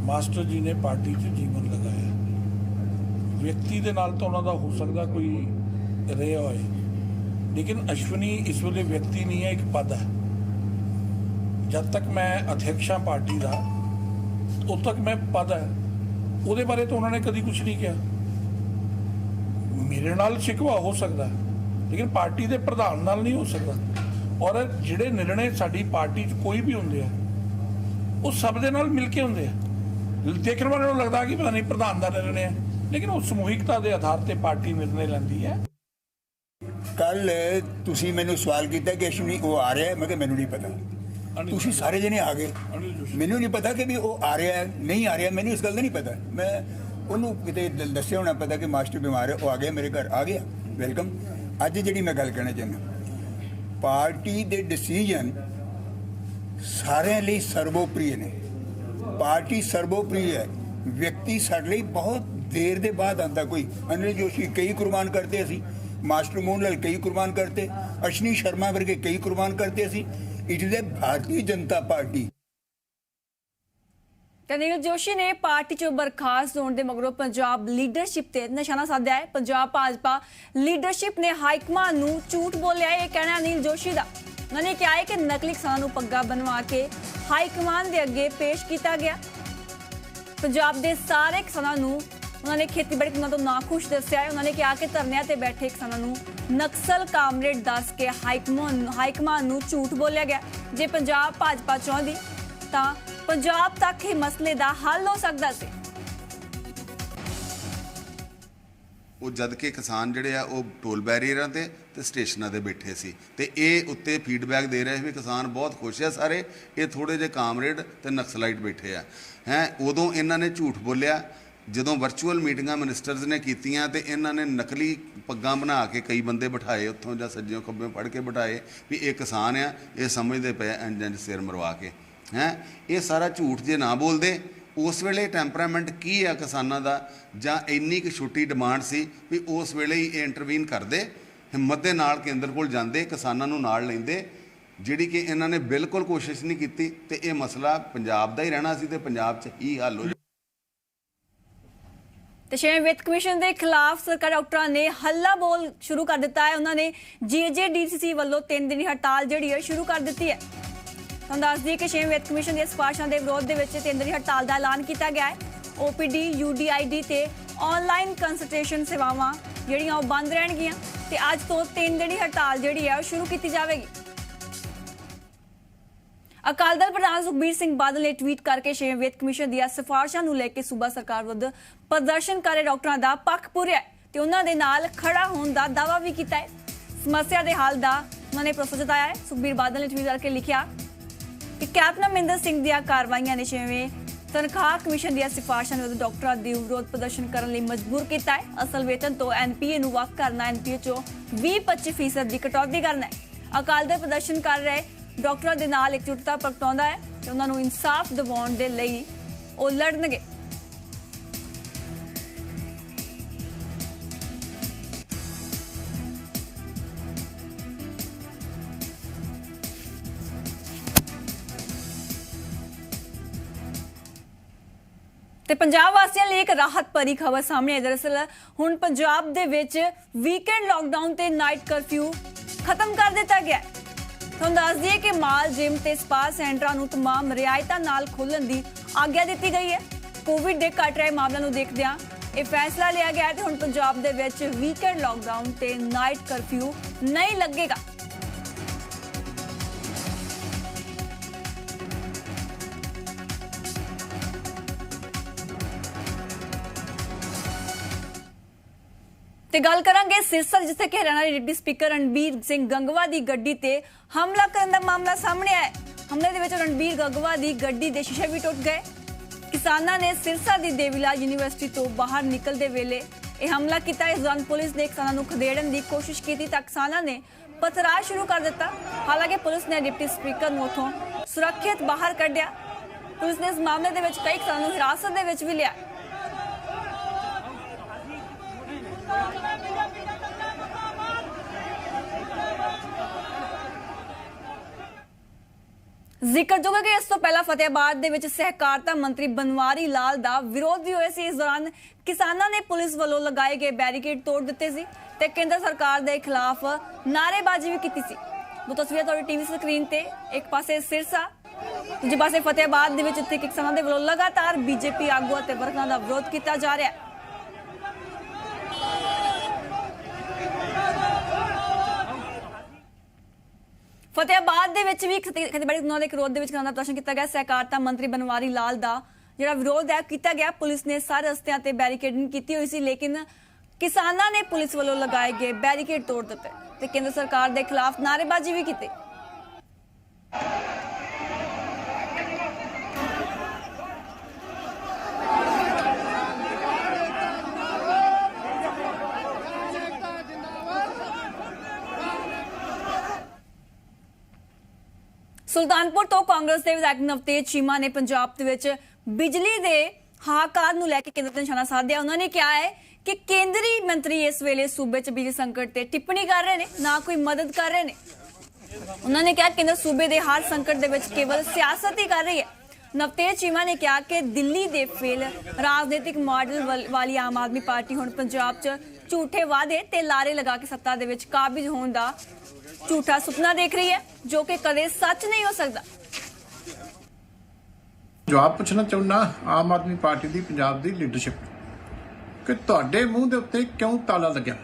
ਮਾਸਟਰ ਜੀ ਨੇ ਪਾਰਟੀ 'ਚ ਜੀਵਨ ਲਗਾਇਆ। ਵਿਅਕਤੀ ਦੇ ਨਾਲ ਤਾਂ ਉਹਨਾਂ ਦਾ ਹੋ ਸਕਦਾ ਕੋਈ ਰਿਹਾ ਹੋਏ, ਲੇਕਿਨ ਅਸ਼ਵਨੀ ਇਸ ਵੇਲੇ ਵਿਅਕਤੀ ਨਹੀਂ ਹੈ, ਇੱਕ ਪਦ ਹੈ। ਜਦ ਤੱਕ ਮੈਂ ਅਧਿਕਸ਼ਾ ਪਾਰਟੀ ਦਾ ਉਦੋਂ ਤੱਕ ਮੈਂ ਪਦ ਹੈ। ਉਹਦੇ ਬਾਰੇ ਤਾਂ ਉਹਨਾਂ ਨੇ ਕਦੀ ਕੁਝ ਨਹੀਂ ਕਿਹਾ। ਮੇਰੇ ਨਾਲ ਸ਼ਿਕਵਾ ਹੋ ਸਕਦਾ ਲੇਕਿਨ ਪਾਰਟੀ ਦੇ ਪ੍ਰਧਾਨ ਨਾਲ ਨਹੀਂ ਹੋ ਸਕਦਾ। ਔਰ ਜਿਹੜੇ ਨਿਰਣੇ ਸਾਡੀ ਪਾਰਟੀ 'ਚ ਕੋਈ ਵੀ ਹੁੰਦੇ ਆ ਉਹ ਸਭ ਦੇ ਨਾਲ ਮਿਲ ਕੇ ਹੁੰਦੇ ਆ। ਦੇਖਣ ਵਾਲੇ ਨੂੰ ਲੱਗਦਾ ਕਿ ਪਤਾ ਨਹੀਂ ਪ੍ਰਧਾਨ ਦਾ ਨਿਰਣੇ ਹੈ, ਲੇਕਿਨ ਉਹ ਸਮੂਹਿਕਤਾ ਦੇ ਆਧਾਰ ਤੇ ਪਾਰਟੀ ਨਿਰਣੇ ਲੈਂਦੀ ਹੈ। ਕੱਲ ਤੁਸੀਂ ਮੈਨੂੰ ਸਵਾਲ ਕੀਤਾ ਕਿ ਅਸ਼ਵਨੀ ਉਹ ਆ ਰਿਹਾ ਹੈ, ਮੈਂ ਕਿਹਾ ਮੈਨੂੰ ਨਹੀਂ ਪਤਾ। ਤੁਸੀਂ ਸਾਰੇ ਜਣੇ ਆ ਗਏ, ਮੈਨੂੰ ਨਹੀਂ ਪਤਾ ਕਿ ਵੀ ਉਹ ਆ ਰਿਹਾ ਹੈ ਨਹੀਂ ਆ ਰਿਹਾ, ਮੈਨੂੰ ਇਸ ਗੱਲ ਦਾ ਨਹੀਂ ਪਤਾ। ਮੈਂ ਉਹਨੂੰ ਕਿਤੇ ਦੱਸਿਆ ਹੋਣਾ ਪਤਾ ਕਿ ਮਾਸਟਰ ਬਿਮਾਰ ਹੈ, ਉਹ ਆ ਗਿਆ, ਮੇਰੇ ਘਰ ਆ ਗਿਆ, ਵੈਲਕਮ। ਅੱਜ ਜਿਹੜੀ ਮੈਂ ਗੱਲ ਕਹਿਣਾ ਚਾਹੁੰਦਾ, ਪਾਰਟੀ ਦੇ ਡਿਸੀਜਨ ਸਾਰਿਆਂ ਲਈ ਸਰਵੋਪਰੀ ਨੇ। ਪਾਰਟੀ ਸਰਵੋਪਰੀ ਹੈ। ਵਿਅਕਤੀ ਸਾਡੇ ਲਈ ਬਹੁਤ ਦੇਰ ਦੇ ਬਾਅਦ ਆਉਂਦਾ। ਕੋਈ ਅਨਿਲ ਜੋਸ਼ੀ ਕਈ ਕੁਰਬਾਨ ਕਰਤੇ ਅਸੀਂ, ਮਾਸਟਰ ਮੋਹਨ ਲਾਲ ਕਈ ਕੁਰਬਾਨ ਕਰਤੇ, ਅਸ਼ਵਨੀ ਸ਼ਰਮਾ ਵਰਗੇ ਕਈ ਕੁਰਬਾਨ ਕਰਤੇ ਅਸੀਂ। It is a Bharatiya Janata Party. Anil Joshi ਨੇ ਪਾਰਟੀ ਚੋਂ ਬਰਖਾਸਤ ਹੋਣ ਦੇ ਮਗਰੋਂ ਪੰਜਾਬ ਲੀਡਰਸ਼ਿਪ ਤੇ ਨਿਸ਼ਾਨਾ ਸਾਧਿਆ ਹੈ। ਪੰਜਾਬ ਭਾਜਪਾ ਲੀਡਰਸ਼ਿਪ ਨੇ ਹਾਈਕਮਾਨ ਨੂੰ ਝੂਠ ਬੋਲਿਆ ਹੈ। ਇਹ ਕਹਿਣਾ ਅਨਿਲ ਜੋਸ਼ੀ ਦਾ। ਉਹਨਾਂ ਨੇ ਕਿਹਾ ਹੈ ਕਿ ਨਕਲੀ ਕਿਸਾਨਾਂ ਨੂੰ ਪੱਗਾ ਬਣਵਾ ਕੇ ਹਾਈਕਮਾਨ ਦੇ ਅੱਗੇ ਪੇਸ਼ ਕੀਤਾ ਗਿਆ। ਪੰਜਾਬ ਦੇ ਸਾਰੇ ਕਿਸਾਨਾਂ ਨੂੰ ਉਹਨਾਂ ਨੇ ਖੇਤੀਬਾੜੀ ਕਾਨੂੰਨਾਂ ਤੋਂ ਨਾਖੁਸ਼ ਦੱਸਿਆ ਹੈ। ਉਹਨਾਂ ਨੇ ਕਿਹਾ ਕਿ ਧਰਨਿਆਂ ਤੇ ਬੈਠੇ ਕਿਸਾਨਾਂ ਨੂੰ ਨਕਸਲ ਕਾਮਰੇਡ ਦੱਸ ਕੇ ਹਾਈਕਮਾਨ ਨੂੰ ਝੂਠ ਬੋਲਿਆ ਗਿਆ। ਜੇ ਪੰਜਾਬ ਭਾਜਪਾ ਚਾਹੁੰਦੀ ਤਾਂ ਪੰਜਾਬ ਤੱਕ ਹੀ ਮਸਲੇ ਦਾ ਹੱਲ ਹੋ ਸਕਦਾ ਸੀ। ਉਹ ਜਦ ਕਿ ਕਿਸਾਨ ਜਿਹੜੇ ਆ ਉਹ ਟੋਲ ਬੈਰੀਅਰਾਂ ਤੇ ਸਟੇਸ਼ਨਾਂ ਤੇ ਬੈਠੇ ਸੀ ਤੇ ਇਹ ਉੱਤੇ ਫੀਡਬੈਕ ਦੇ ਰਹੇ ਸੀ ਵੀ ਕਿਸਾਨ ਬਹੁਤ ਖੁਸ਼ ਆ ਸਾਰੇ, ਇਹ ਥੋੜੇ ਜਿਹੇ ਕਾਮਰੇਡ ਤੇ ਨਕਸਲਾਈਟ ਬੈਠੇ ਆ ਉਦੋਂ ਇਹਨਾਂ ਨੇ ਝੂਠ ਬੋਲਿਆ। ਜਦੋਂ ਵਰਚੁਅਲ ਮੀਟਿੰਗਾਂ ਮਿਨਿਸਟਰਸ ਨੇ ਕੀਤੀਆਂ ਤੇ ਇਹਨਾਂ ਨੇ ਨਕਲੀ ਪੱਗਾਂ ਬਣਾ ਕੇ ਕਈ ਬੰਦੇ ਬਿਠਾਏ ਉੱਥੋਂ ਜਾਂ ਸੱਜਿਓਂ ਖੱਬਿਓਂ ਫੜ ਕੇ ਬਿਠਾਏ ਵੀ ਇਹ ਕਿਸਾਨ ਆ, ਇਹ ਸਮਝਦੇ ਪਏ ਇੰਜ ਸਿਰ ਮਰਵਾ ਕੇ। ਇਹ ਸਾਰਾ ਝੂਠ ਜੇ ਨਾ ਬੋਲਦੇ, ਉਸ ਵੇਲੇ ਟੈਂਪਰਾਮੈਂਟ ਕੀ ਆ ਕਿਸਾਨਾਂ ਦਾ, ਜਾਂ ਇੰਨੀ ਕੁ ਛੋਟੀ ਡਿਮਾਂਡ ਸੀ ਵੀ ਉਸ ਵੇਲੇ ਹੀ ਇਹ ਇੰਟਰਵੀਨ ਕਰਦੇ, ਹਿੰਮਤ ਦੇ ਨਾਲ ਕੇਂਦਰ ਕੋਲ ਜਾਂਦੇ, ਕਿਸਾਨਾਂ ਨੂੰ ਨਾਲ ਲੈਂਦੇ, ਜਿਹੜੀ ਕਿ ਇਹਨਾਂ ਨੇ ਬਿਲਕੁਲ ਕੋਸ਼ਿਸ਼ ਨਹੀਂ ਕੀਤੀ ਤੇ ਇਹ ਮਸਲਾ ਪੰਜਾਬ ਦਾ ਹੀ ਰਹਿਣਾ ਸੀ ਤੇ ਪੰਜਾਬ 'ਚ ਹੀ ਹੱਲ ਹੋ। ਤੇ 6ਵੇਂ ਵਿੱਤ ਕਮਿਸ਼ਨ ਦੇ ਖਿਲਾਫ ਸਰਕਾਰੀ ਡਾਕਟਰਾਂ ਨੇ ਹੱਲਾ ਬੋਲ ਸ਼ੁਰੂ ਕਰ ਦਿੱਤਾ ਹੈ। ਉਹਨਾਂ ਨੇ JJDCC ਵੱਲੋਂ 3 ਦਿਨੀ ਹੜਤਾਲ ਜਿਹੜੀ ਹੈ ਸ਼ੁਰੂ ਕਰ ਦਿੱਤੀ ਹੈ। ਤੁਹਾਨੂੰ ਦੱਸ ਦਈਏ ਕਿ 6ਵੇਂ ਵਿੱਤ ਕਮਿਸ਼ਨ ਦੀਆਂ ਸਿਫਾਰਿਸ਼ਾਂ ਦੇ ਵਿਰੋਧ ਦੇ ਵਿੱਚ 3 ਦਿਨੀ ਹੜਤਾਲ ਦਾ ਐਲਾਨ ਕੀਤਾ ਗਿਆ ਹੈ। OPD, UDID ਤੇ ਆਨਲਾਈਨ ਕੰਸਲਟੇਸ਼ਨ ਸੇਵਾਵਾਂ ਜਿਹੜੀਆਂ ਉਹ ਬੰਦ ਰਹਿਣਗੀਆਂ ਤੇ ਅੱਜ ਤੋਂ 3 ਦਿਨੀ ਹੜਤਾਲ ਜਿਹੜੀ ਹੈ ਉਹ ਸ਼ੁਰੂ ਕੀਤੀ ਜਾਵੇਗੀ। ਅਕਾਲੀ ਦਲ ਪ੍ਰਧਾਨ ਸੁਖਬੀਰ ਸਿੰਘ ਬਾਦਲ ਨੇ ਟਵੀਟ ਕਰਕੇ 6ਵੇਂ ਵਿੱਤ ਕਮਿਸ਼ਨ ਦੀਆਂ ਸਿਫਾਰਿਸ਼ਾਂ ਨੂੰ ਲੈ ਕੇ ਸੂਬਾ ਸਰਕਾਰ ਵਿਰੁੱਧ ਪ੍ਰਦਰਸ਼ਨ ਕਰ ਰਹੇ ਡਾਕਟਰਾਂ ਦਾ ਪੱਖ ਪੂਰਿਆ ਤੇ ਉਹਨਾਂ ਦੇ ਨਾਲ ਖੜਾ ਹੋਣ ਦਾ ਦਾਅਵਾ ਵੀ ਕੀਤਾ ਹੈ। ਸਮੱਸਿਆ ਦੇ ਹੱਲ ਦਾ ਉਹਨਾਂ ਨੇ ਭਰੋਸਾ ਜਤਾਇਆ ਹੈ। ਸੁਖਬੀਰ ਬਾਦਲ ਨੇ ਟਵੀਟ ਕਰਕੇ ਲਿਖਿਆ ਕਿ ਕੈਪਟਨ ਅਮਰਿੰਦਰ ਸਿੰਘ ਦੀਆਂ ਕਾਰਵਾਈਆਂ ਨੇ 6ਵੇਂ ਤਨਖਾਹ ਕਮਿਸ਼ਨ ਦੀਆਂ ਸਿਫਾਰਿਸ਼ਾਂ ਵਿਰੁੱਧ ਡਾਕਟਰਾਂ ਦੀ ਵਿਰੋਧ ਪ੍ਰਦਰਸ਼ਨ ਕਰਨ ਲਈ ਮਜਬੂਰ ਕੀਤਾ ਹੈ। ਅਸਲ ਵੇਤਨ ਤੋਂ NPA ਨੂੰ ਵੱਖ ਕਰਨਾ, NPA ਚੋਂ 20-25% ਦੀ ਕਟੌਤੀ ਕਰਨਾ ਹੈ। ਅਕਾਲੀ ਦਲ ਪ੍ਰਦਰਸ਼ਨ ਕਰ ਰਹੇ ਡਾਕਟਰਾਂ ਦੇ ਨਾਲ ਇਕਜੁੱਟਤਾ ਪ੍ਰਗਟਾਉਂਦਾ ਹੈ ਤੇ ਉਹਨਾਂ ਨੂੰ ਇਨਸਾਫ ਦਿਵਾਉਣ ਦੇ ਲਈ ਉਹ ਲੜਨਗੇ। ਤੇ ਪੰਜਾਬ ਵਾਸੀਆਂ ਲਈ ਇੱਕ ਰਾਹਤ ਭਰੀ ਖਬਰ ਸਾਹਮਣੇ ਆਈ। ਦਰਅਸਲ ਹੁਣ ਪੰਜਾਬ ਦੇ ਵਿੱਚ ਵੀਕਐਂਡ ਲਾਕਡਾਊਨ ਤੇ ਨਾਈਟ ਕਰਫਿਊ ਖਤਮ ਕਰ ਦਿੱਤਾ ਗਿਆ। ਤੁਹਾਨੂੰ ਦੱਸ ਦਈਏ ਕਿ ਮਾਲ, ਜਿਮ ਤੇ ਸਪਾ ਸੈਂਟਰਾਂ ਨੂੰ तमाम ਰਿਆਇਤਾਂ ਨਾਲ ਖੋਲ੍ਹਣ ਦੀ ਆਗਿਆ ਦਿੱਤੀ ਗਈ ਹੈ। ਕੋਵਿਡ ਦੇ ਘਟ ਰਹੇ ਮਾਮਲਿਆਂ ਨੂੰ ਦੇਖਦਿਆਂ ਇਹ ਫੈਸਲਾ ਲਿਆ ਗਿਆ ਤੇ ਹੁਣ ਪੰਜਾਬ ਦੇ ਵਿੱਚ ਵੀਕਐਂਡ ਲਾਕਡਾਊਨ ਤੇ ਨਾਈਟ ਕਰਫਿਊ ਨਹੀਂ ਲੱਗੇਗਾ। ਤੇ ਗੱਲ ਕਰਾਂਗੇ ਸਿਰਸਾ, ਜਿੱਥੇ ਕਿ ਹਰਿਆਣਾ ਦੇ ਡਿਪਟੀ ਸਪੀਕਰ ਰਣਬੀਰ ਸਿੰਘ ਗੰਗਵਾ ਦੀ ਗੱਡੀ ਤੇ ਹਮਲਾ ਕਰਨ ਦਾ ਮਾਮਲਾ ਸਾਹਮਣੇ ਆਇਆ। ਹਮਲੇ ਦੇ ਵਿੱਚ ਰਣਬੀਰ ਗੰਗਵਾ ਦੀ ਗੱਡੀ ਦੇ ਸ਼ੀਸ਼ੇ ਵੀ ਟੁੱਟ ਗਏ। ਕਿਸਾਨਾਂ ਨੇ ਸਿਰਸਾ ਦੀ ਦੇਵੀਲਾ ਯੂਨੀਵਰਸਿਟੀ ਤੋਂ ਬਾਹਰ ਨਿਕਲਦੇ ਵੇਲੇ ਇਹ ਹਮਲਾ ਕੀਤਾ। ਇਸ ਦੌਰਾਨ ਪੁਲਿਸ ਨੇ ਕਿਸਾਨਾਂ ਨੂੰ ਖਦੇੜਨ ਦੀ ਕੋਸ਼ਿਸ਼ ਕੀਤੀ ਤਾਂ ਕਿਸਾਨਾਂ ਨੇ ਪਥਰਾਅ ਸ਼ੁਰੂ ਕਰ ਦਿੱਤਾ। ਹਾਲਾਂਕਿ ਪੁਲਿਸ ਨੇ ਡਿਪਟੀ ਸਪੀਕਰ ਨੂੰ ਉੱਥੋਂ ਸੁਰੱਖਿਅਤ ਬਾਹਰ ਕੱਢਿਆ। ਪੁਲਿਸ ਨੇ ਇਸ ਮਾਮਲੇ ਦੇ ਵਿੱਚ ਕਈ ਕਿਸਾਨਾਂ ਨੂੰ ਹਿਰਾਸਤ ਦੇ ਵਿੱਚ ਵੀ ਲਿਆ। ਜ਼ਿਕਰਯੋਗ ਹੈ ਕਿ ਇਸ ਤੋਂ ਪਹਿਲਾਂ ਫਤਿਆਬਾਦ ਦੇ ਵਿੱਚ ਸਹਿਕਾਰਤਾ ਮੰਤਰੀ ਬਨਵਾਰੀ ਲਾਲ ਦਾ ਵਿਰੋਧ ਵੀ ਹੋਇਆ ਸੀ। ਇਸ ਦੌਰਾਨ ਕਿਸਾਨਾਂ ਨੇ ਪੁਲਿਸ ਵੱਲੋਂ ਲਗਾਏ ਗਏ ਬੈਰੀਕੇਡ ਤੋੜ ਦਿੱਤੇ ਸੀ ਤੇ ਕੇਂਦਰ ਸਰਕਾਰ ਦੇ ਖਿਲਾਫ ਨਾਅਰੇਬਾਜ਼ੀ ਵੀ ਕੀਤੀ ਸੀ। ਦੋ ਤਸਵੀਰਾਂ ਤੁਹਾਡੀ ਟੀਵੀ ਸਕਰੀਨ ਤੇ, ਇੱਕ ਪਾਸੇ ਸਿਰਸਾ, ਦੂਜੇ ਪਾਸੇ ਫਤਿਆਬਾਦ ਦੇ ਵਿੱਚ ਇੱਥੇ ਕਿਸਾਨਾਂ ਦੇ ਵੱਲੋਂ ਲਗਾਤਾਰ ਬੀਜੇਪੀ ਆਗੂਆਂ ਤੇ ਵਰਕਰਾਂ ਦਾ ਵਿਰੋਧ ਕੀਤਾ ਜਾ ਰਿਹਾ ਹੈ। ਫਤਿਆਬਾਦ ਦੇ ਵਿੱਚ ਵੀ ਖੇਤੀਬਾੜੀ ਕਾਨੂੰਨਾਂ ਦੇ ਵਿਰੋਧ ਦੇ ਵਿੱਚ ਕਿਸਾਨਾਂ ਦਾ ਪ੍ਰਦਰਸ਼ਨ ਕੀਤਾ ਗਿਆ। ਸਹਿਕਾਰਤਾ ਮੰਤਰੀ ਬਨਵਾਰੀ ਲਾਲ ਦਾ ਜਿਹੜਾ ਵਿਰੋਧ ਹੈ ਕੀਤਾ ਗਿਆ। ਪੁਲਿਸ ਨੇ ਸਾਰੇ ਰਸਤਿਆਂ ਤੇ ਬੈਰੀਕੇਡਿੰਗ ਕੀਤੀ ਹੋਈ ਸੀ, ਲੇਕਿਨ ਕਿਸਾਨਾਂ ਨੇ ਪੁਲਿਸ ਵੱਲੋਂ ਲਗਾਏ ਗਏ ਬੈਰੀਕੇਡ ਤੋੜ ਦਿੱਤੇ ਤੇ ਕੇਂਦਰ ਸਰਕਾਰ ਦੇ ਖਿਲਾਫ ਨਾਅਰੇਬਾਜ਼ੀ ਵੀ ਕੀਤੀ। ਸੁਲਤਾਨਪੁਰ ਤੋਂ ਕਾਂਗਰਸ ਦੇ ਵਿਧਾਇਕ ਨਵਤੇਜ ਚੀਮਾ ਨੇ ਪੰਜਾਬ ਦੇ ਵਿੱਚ ਬਿਜਲੀ ਦੇ ਹਾਹਾਕਾਰ ਨੂੰ ਲੈ ਕੇ ਕੇਂਦਰ ਤੇ ਨਿਸ਼ਾਨਾ ਸਾਧਿਆ। ਉਹਨਾਂ ਨੇ ਕਿਹਾ ਹੈ ਕਿ ਕੇਂਦਰੀ ਮੰਤਰੀ ਇਸ ਵੇਲੇ ਸੂਬੇ 'ਚ ਬਿਜਲੀ ਸੰਕਟ ਤੇ ਟਿੱਪਣੀ ਕਰ ਰਹੇ ਨੇ, ਨਾ ਕੋਈ ਮਦਦ ਕਰ ਰਹੇ ਨੇ। ਉਹਨਾਂ ਨੇ ਕਿਹਾ ਕੇਂਦਰ ਸੂਬੇ ਦੇ ਹਰ ਸੰਕਟ ਦੇ ਵਿੱਚ ਕੇਵਲ ਸਿਆਸਤ ਹੀ ਕਰ ਰਹੀ ਹੈ। ਨਵਤੇਜ ਚੀਮਾ ਨੇ ਕਿਹਾ ਕਿ ਦਿੱਲੀ ਦੇ ਫੇਲ ਰਾਜਨੀਤਿਕ ਮਾਡਲ ਵਾਲੀ ਆਮ ਆਦਮੀ ਪਾਰਟੀ ਹੁਣ ਪੰਜਾਬ 'ਚ ਝੂਠੇ ਵਾਅਦੇ ਤੇ ਲਾਰੇ ਲਗਾ ਕੇ ਸੱਤਾ ਦੇ ਵਿੱਚ ਕਾਬਿਜ਼ ਹੋਣ ਦਾ ਝੂਠਾ ਸੁਪਨਾ ਦੇਖ ਰਹੀ ਹੈ, ਜੋ ਕਿ ਕਦੇ ਸੱਚ ਨਹੀਂ ਹੋ ਸਕਦਾ। ਜਵਾਬ ਪੁੱਛਣਾ ਚਾਹੁੰਦਾ ਆਮ ਆਦਮੀ ਪਾਰਟੀ ਦੀ ਪੰਜਾਬ ਦੀ ਲੀਡਰਸ਼ਿਪ ਕਿ ਤੁਹਾਡੇ ਮੂੰਹ ਦੇ ਉੱਤੇ ਕਿਉਂ ਤਾਲਾ ਲੱਗਿਆ?